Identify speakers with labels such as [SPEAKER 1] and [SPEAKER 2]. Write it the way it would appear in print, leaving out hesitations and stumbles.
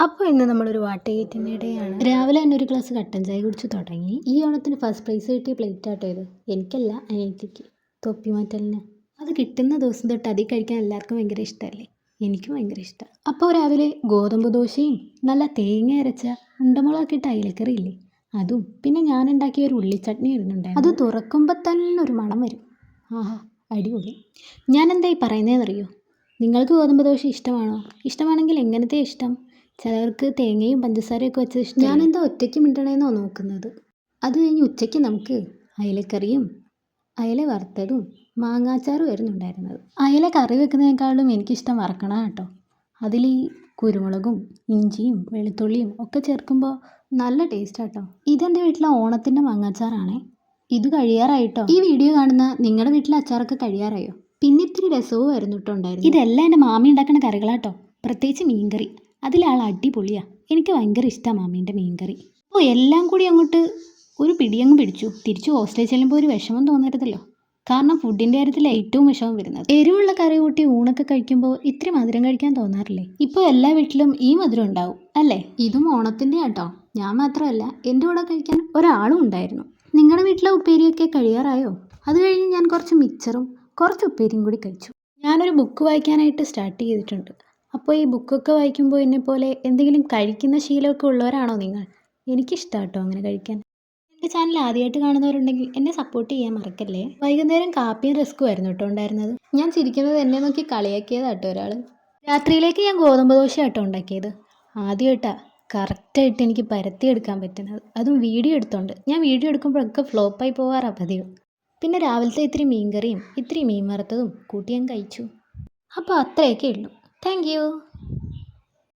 [SPEAKER 1] അപ്പോൾ ഇന്ന് നമ്മളൊരു വാട്ടുകേറ്റിൻ്റെ ഇടയാണ്. രാവിലെ തന്നെ ഒരു ഗ്ലാസ് കട്ടൻ ചായ കുടിച്ച് തുടങ്ങി. ഈ ഓണത്തിന് ഫസ്റ്റ് പ്രൈസ് കിട്ടിയ പ്ലേറ്റ് ആട്ടോ ഇത്. എനിക്കല്ല, അനിയത്തിക്ക്. തൊപ്പി മാറ്റലിന് അത് കിട്ടുന്ന ദിവസം തൊട്ട് അതിൽ കഴിക്കാൻ എല്ലാവർക്കും ഭയങ്കര ഇഷ്ടമല്ലേ? എനിക്കും ഭയങ്കര ഇഷ്ടമാണ്. അപ്പോൾ രാവിലെ ഗോതമ്പ് ദോശയും നല്ല തേങ്ങ അരച്ച ഉണ്ടമുളകിട്ട അയിലക്കറി ഇല്ലേ, അതും പിന്നെ ഞാൻ ഉണ്ടാക്കിയ ഒരു ഉള്ളിച്ചട്നി ഇരുന്നുണ്ടായിരുന്നു. അത് തുറക്കുമ്പോൾ തന്നെ ഒരു മണം വരും. ആഹാ, അടിപൊളി. ഞാൻ എന്തായി പറയുന്നതെന്നറിയോ? നിങ്ങൾക്ക് ഗോതമ്പ് ദോശ ഇഷ്ടമാണോ? ഇഷ്ടമാണെങ്കിൽ എങ്ങനത്തെ ഇഷ്ടം? ചിലർക്ക് തേങ്ങയും പഞ്ചസാരയൊക്കെ വെച്ച് ഇഷ്ടം. ഞാനെന്താ ഒറ്റയ്ക്ക് മിണ്ടണേന്നോ നോക്കുന്നത്. അത് കഴിഞ്ഞ് ഉച്ചയ്ക്ക് നമുക്ക് അയലക്കറിയും അയല വറുത്തതും മാങ്ങാച്ചാറും ആയിരുന്നു ഉണ്ടായിരുന്നത്. അയല കറി വെക്കുന്നതിനേക്കാളും എനിക്കിഷ്ടം വറക്കണ കേട്ടോ. അതിൽ ഈ കുരുമുളകും ഇഞ്ചിയും വെളുത്തുള്ളിയും ഒക്കെ ചേർക്കുമ്പോൾ നല്ല ടേസ്റ്റ് ആട്ടോ. ഇതെൻ്റെ വീട്ടിലെ ഓണത്തിൻ്റെ മാങ്ങാച്ചാറാണേ. ഇത് കഴിയാറായിട്ടോ. ഈ വീഡിയോ കാണുന്ന നിങ്ങളുടെ വീട്ടിലെ അച്ചാറൊക്കെ കഴിയാറായോ? പിന്നെ ഇത്തിരി രസവും ആയിരുന്നു കേട്ടോ ഉണ്ടായിരുന്നു. ഇതെല്ലാം എൻ്റെ മാമി ഉണ്ടാക്കുന്ന കറികളാട്ടോ. പ്രത്യേകിച്ച് മീൻകറി. അതിലാൾ അടിപൊളിയാണ്. എനിക്ക് ഭയങ്കര ഇഷ്ടമാണ് മാമീൻ്റെ മീൻകറി. അപ്പോൾ എല്ലാം കൂടി അങ്ങോട്ട് ഒരു പിടിയങ്ങ് പിടിച്ചു. തിരിച്ച് ഹോസ്റ്റലിൽ ചെല്ലുമ്പോൾ ഒരു വിഷമം തോന്നരുതല്ലോ. കാരണം ഫുഡിൻ്റെ കാര്യത്തിൽ ഏറ്റവും വിഷമം വരുന്നത് എരിവുള്ള കറി കൂട്ടി ഊണൊക്കെ കഴിക്കുമ്പോൾ ഇത്തിരി മധുരം കഴിക്കാൻ തോന്നാറില്ലേ? ഇപ്പോൾ എല്ലാ വീട്ടിലും ഈ മധുരം ഉണ്ടാവും അല്ലേ? ഇതും ഓണത്തിൻ്റെ ആട്ടോ. ഞാൻ മാത്രമല്ല, എൻ്റെ കൂടെ കഴിക്കാൻ ഒരാളും ഉണ്ടായിരുന്നു. നിങ്ങളുടെ വീട്ടിലെ ഉപ്പേരിയൊക്കെ കഴിയാറായോ? അത് കഴിഞ്ഞ് ഞാൻ കുറച്ച് മിച്ചറും കുറച്ച് ഉപ്പേരിയും കൂടി കഴിച്ചു. ഞാനൊരു ബുക്ക് വായിക്കാനായിട്ട് സ്റ്റാർട്ട് ചെയ്തിട്ടുണ്ട്. അപ്പോൾ ഈ ബുക്കൊക്കെ വായിക്കുമ്പോൾ എന്നെപ്പോലെ എന്തെങ്കിലും കഴിക്കുന്ന ശീലമൊക്കെ ഉള്ളവരാണോ നിങ്ങൾ? എനിക്കിഷ്ടമാണ് കേട്ടോ അങ്ങനെ കഴിക്കാൻ. എൻ്റെ ചാനൽ ആദ്യമായിട്ട് കാണുന്നവരുണ്ടെങ്കിൽ എന്നെ സപ്പോർട്ട് ചെയ്യാൻ മറക്കല്ലേ. വൈകുന്നേരം കാപ്പിയും റസ്ക്കും ആയിരുന്നു കേട്ടോ ഉണ്ടായിരുന്നത്. ഞാൻ ചിരിക്കുന്നത് എന്നെ നോക്കി കളിയാക്കിയതാട്ടോ ഒരാൾ. രാത്രിയിലേക്ക് ഞാൻ ഗോതമ്പ് ദോശ ആട്ടോ ഉണ്ടാക്കിയത്. ആദ്യമായിട്ടാണ് കറക്റ്റായിട്ട് എനിക്ക് പരത്തിയെടുക്കാൻ പറ്റുന്നത്. അതും വീഡിയോ എടുത്തോണ്ട്. ഞാൻ വീഡിയോ എടുക്കുമ്പോഴൊക്കെ ഫ്ലോപ്പായി പോകാറാണ് പതിവ്. പിന്നെ രാവിലത്തെ ഇത്തിരി മീൻകറിയും ഇത്തിരി മീൻ വറുത്തതും കൂട്ടി ഞാൻ കഴിച്ചു. അപ്പോൾ അത്രയൊക്കെ ഉള്ളൂ. Thank you.